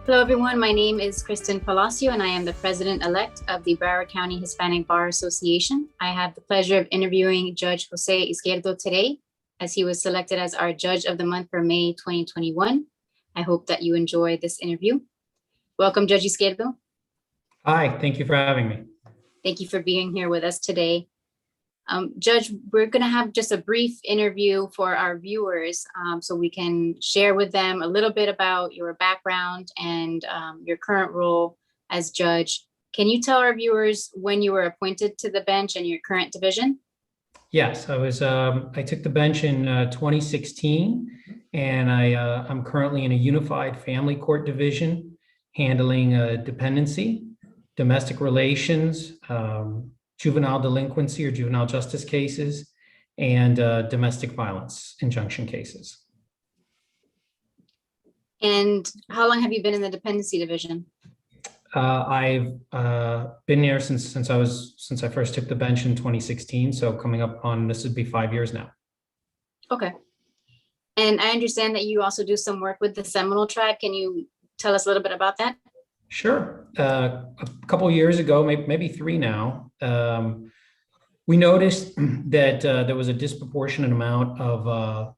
Hello, everyone. My name is Kristen Palacio, and I am the president-elect of the Broward County Hispanic Bar Association. I have the pleasure of interviewing Judge Jose Izquierdo today, as he was selected as our Judge of the Month for May 2021. I hope that you enjoy this interview. Welcome, Judge Izquierdo. Hi, thank you for having me. Thank you for being here with us today. Judge, we're going to have just a brief interview for our viewers so we can share with them a little bit about your background and your current role as judge. Can you tell our viewers when you were appointed to the bench and your current division? Yes, I took the bench in 2016, and I'm currently in a unified family court division handling dependency, domestic relations, juvenile delinquency or juvenile justice cases, and domestic violence injunction cases. And how long have you been in the dependency division? I've been there since I first took the bench in 2016. So coming up on, this would be 5 years now. Okay. And I understand that you also do some work with the Seminole tribe. Can you tell us a little bit about that? Sure. A couple of years ago, maybe three now, we noticed that there was a disproportionate amount of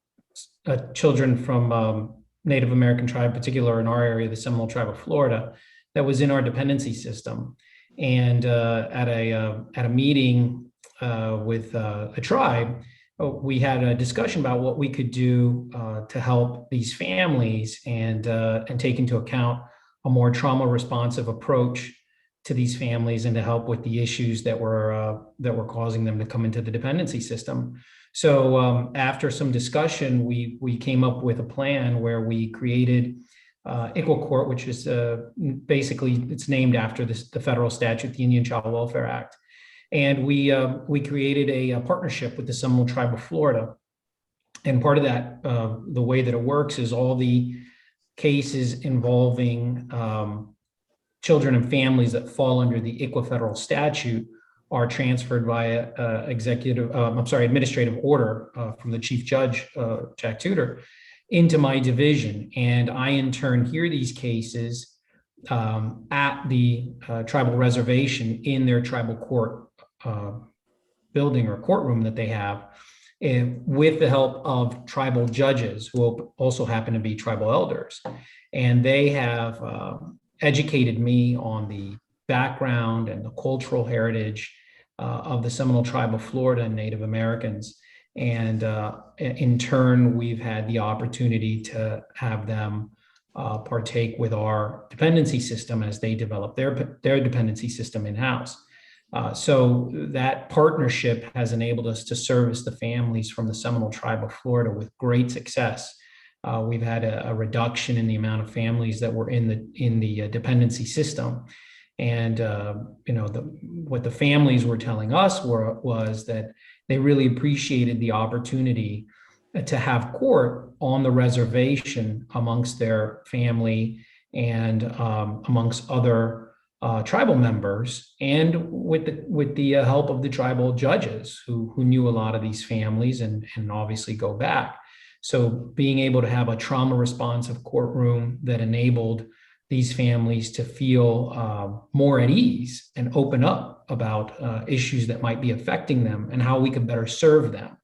children from Native American tribe, particularly in our area, the Seminole tribe of Florida, that was in our dependency system. And at a meeting with a tribe, we had a discussion about what we could do to help these families and take into account a more trauma responsive approach to these families and to help with the issues that were causing them to come into the dependency system. So after some discussion, we came up with a plan where we created Equal Court, which is basically, it's named after the federal statute, the Indian Child Welfare Act. And we created a partnership with the Seminole Tribe of Florida. And part of that, the way that it works is all the cases involving children and families that fall under the ICWA federal statute are transferred via administrative order from the chief judge, Jack Tudor, into my division. And I in turn hear these cases at the tribal reservation in their tribal court building or courtroom that they have, with the help of tribal judges who also happen to be tribal elders. And they have educated me on the background and the cultural heritage of the Seminole tribe of Florida and Native Americans. And in turn, we've had the opportunity to have them partake with our dependency system as they develop their dependency system in-house. So that partnership has enabled us to service the families from the Seminole tribe of Florida with great success. We've had a reduction in the amount of families that were in the dependency system. And what the families were telling us was that they really appreciated the opportunity to have court on the reservation amongst their family and amongst other tribal members, and with the help of the tribal judges who knew a lot of these families and obviously go back. So being able to have a trauma responsive courtroom that enabled these families to feel more at ease and open up about issues that might be affecting them and how we could better serve them.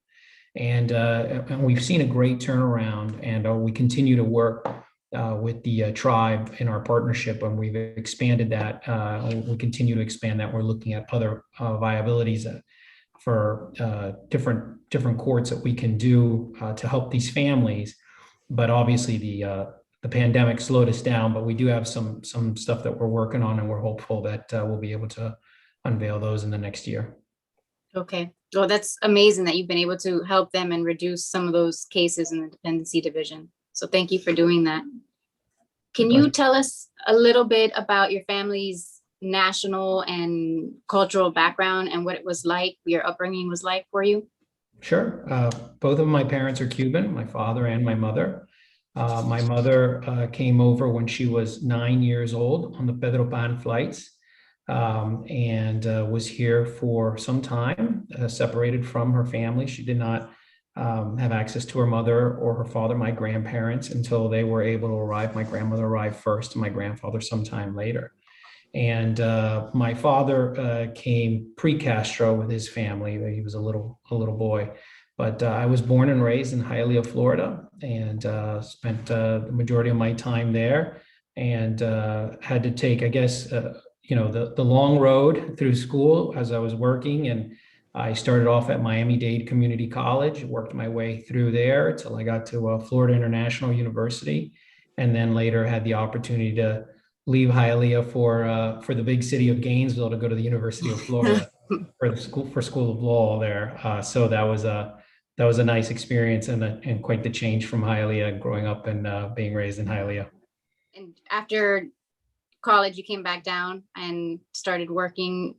And we've seen a great turnaround, and we continue to work with the tribe in our partnership, and we've expanded that. We continue to expand that. We're looking at other viabilities for different courts that we can do to help these families. But obviously the pandemic slowed us down, but we do have some stuff that we're working on, and we're hopeful that we'll be able to unveil those in the next year. Okay. Well, that's amazing that you've been able to help them and reduce some of those cases in the dependency division. So thank you for doing that. Can you tell us a little bit about your family's national and cultural background and what it was like, your upbringing was like for you? Sure. Both of my parents are Cuban, my father and my mother. My mother came over when she was 9 years old on the Pedro Pan flights, and was here for some time, separated from her family. She did not have access to her mother or her father, my grandparents, until they were able to arrive. My grandmother arrived first and my grandfather sometime later. And my father came pre-Castro with his family. He was a little boy. But I was born and raised in Hialeah, Florida, and spent the majority of my time there, and had to take, I guess, the long road through school as I was working. And I started off at Miami-Dade Community College, worked my way through there till I got to Florida International University, and then later had the opportunity to leave Hialeah for the big city of Gainesville to go to the University of Florida for the School of Law there. So that was a nice experience and quite the change from Hialeah, growing up and being raised in Hialeah. And after college, you came back down and started working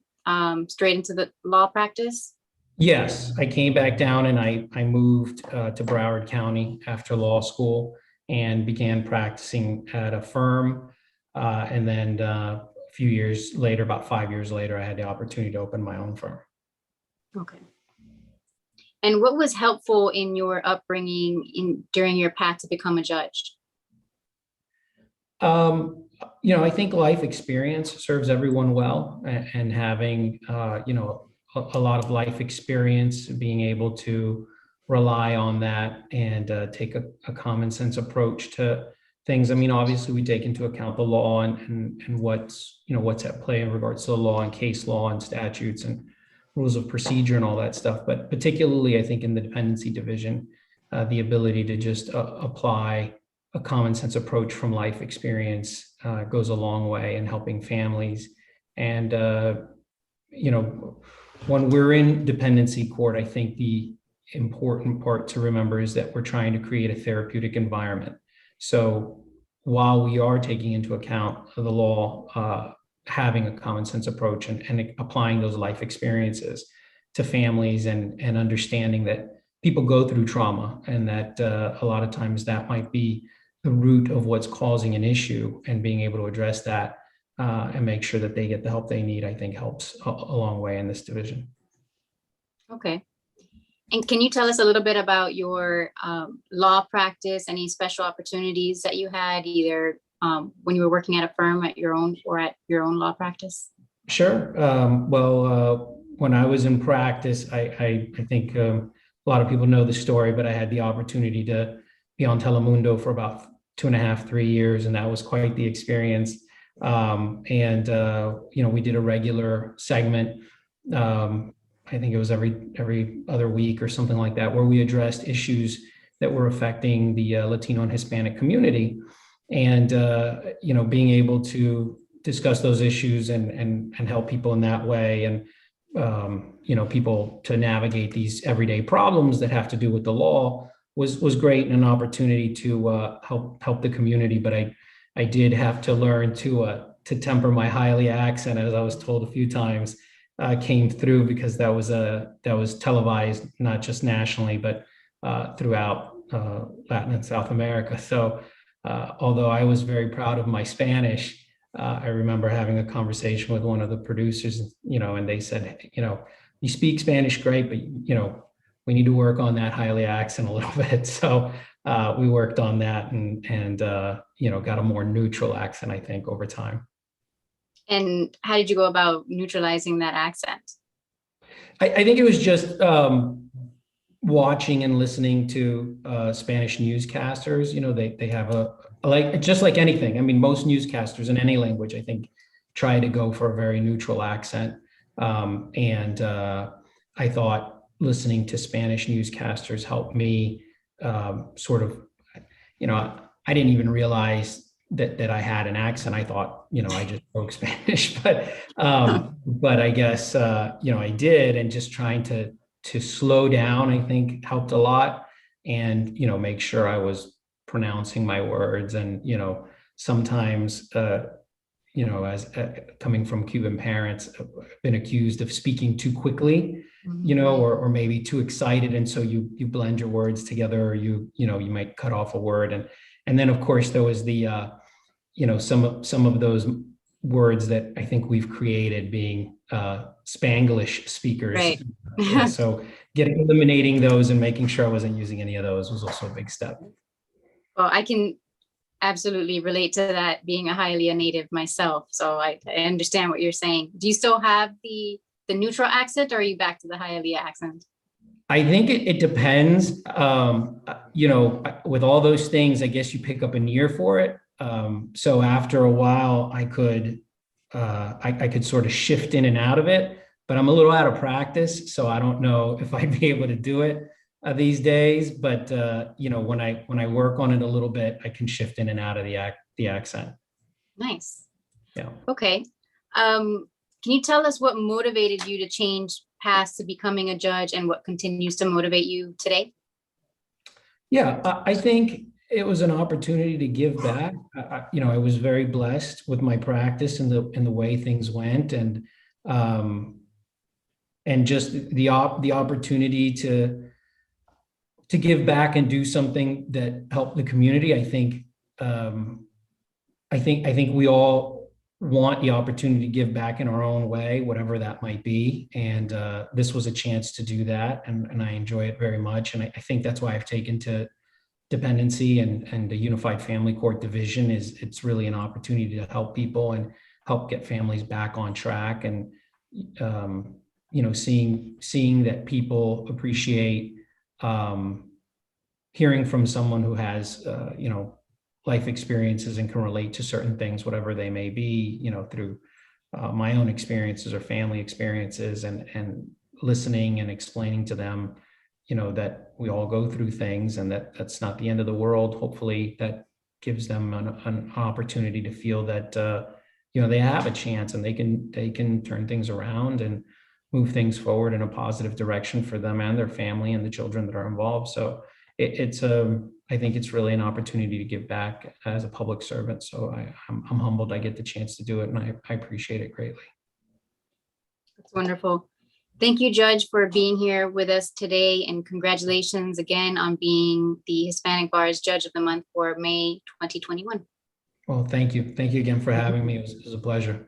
straight into the law practice? Yes, I came back down and I moved to Broward County after law school and began practicing at a firm. And then a few years later, about 5 years later, I had the opportunity to open my own firm. Okay. And what was helpful in your upbringing during your path to become a judge? I think life experience serves everyone well, and having, a lot of life experience, being able to rely on that and take a common sense approach to things. I mean, obviously we take into account the law and what's at play in regards to the law and case law and statutes and rules of procedure and all that stuff. But particularly, I think in the dependency division, the ability to just apply a common sense approach from life experience goes a long way in helping families. And, when we're in dependency court, I think the important part to remember is that we're trying to create a therapeutic environment. So while we are taking into account the law, having a common sense approach and applying those life experiences to families and understanding that people go through trauma, and that a lot of times that might be the root of what's causing an issue, and being able to address that and make sure that they get the help they need, I think helps a long way in this division. Okay. And can you tell us a little bit about your law practice, any special opportunities that you had either when you were working at a firm at your own or at your own law practice? Sure. When I was in practice, I think a lot of people know the story, but I had the opportunity to be on Telemundo for about 2.5, 3 years, and that was quite the experience. We did a regular segment. I think it was every other week or something like that, where we addressed issues that were affecting the Latino and Hispanic community, and being able to discuss those issues and help people in that way, and people to navigate these everyday problems that have to do with the law was great, and an opportunity to help the community. But I did have to learn to temper my Hialeah accent, as I was told a few times. Came through because that was televised not just nationally but throughout Latin and South America. So although I was very proud of my Spanish, I remember having a conversation with one of the producers, and they said, you speak Spanish great, but we need to work on that Hialeah accent a little bit. So we worked on that and got a more neutral accent, I think, over time. And how did you go about neutralizing that accent? I think it was just watching and listening to Spanish newscasters. They have just like anything. I mean, most newscasters in any language, I think, try to go for a very neutral accent. And I thought listening to Spanish newscasters helped me sort of, I didn't even realize that I had an accent. I thought, I just spoke Spanish, but I guess, I did. And just trying to slow down, I think helped a lot, and, make sure I was pronouncing my words. And, sometimes, as coming from Cuban parents, I've been accused of speaking too quickly, or maybe too excited. And so you blend your words together, or you might cut off a word. And then, of course, there was the, some of those words that I think we've created, being Spanglish speakers. Right. So eliminating those and making sure I wasn't using any of those was also a big step. Well, I can absolutely relate to that, being a Hialeah native myself. So I understand what you're saying. Do you still have the neutral accent, or are you back to the Hialeah accent? I think it depends. With all those things, I guess you pick up an ear for it. So after a while, I could sort of shift in and out of it, but I'm a little out of practice, so I don't know if I'd be able to do it these days. But when I work on it a little bit, I can shift in and out of the accent. Nice. Yeah. Okay. Can you tell us what motivated you to change paths to becoming a judge, and what continues to motivate you today? Yeah, I think it was an opportunity to give back. I was very blessed with my practice and the way things went, and just the opportunity to give back and do something that helped the community. I think we all want the opportunity to give back in our own way, whatever that might be. And this was a chance to do that. And I enjoy it very much. And I think that's why I've taken to dependency and the Unified Family Court Division. It's really an opportunity to help people and help get families back on track. And, seeing that people appreciate hearing from someone who has, life experiences and can relate to certain things, whatever they may be, through my own experiences or family experiences, and listening and explaining to them, that we all go through things and that's not the end of the world. Hopefully that gives them an opportunity to feel that, they have a chance and they can turn things around and move things forward in a positive direction for them and their family and the children that are involved. So I think it's really an opportunity to give back as a public servant. So I'm humbled I get the chance to do it, and I appreciate it greatly. That's wonderful. Thank you, Judge, for being here with us today, and congratulations again on being the Hispanic Bar's Judge of the Month for May 2021. Well, thank you. Thank you again for having me. It was a pleasure.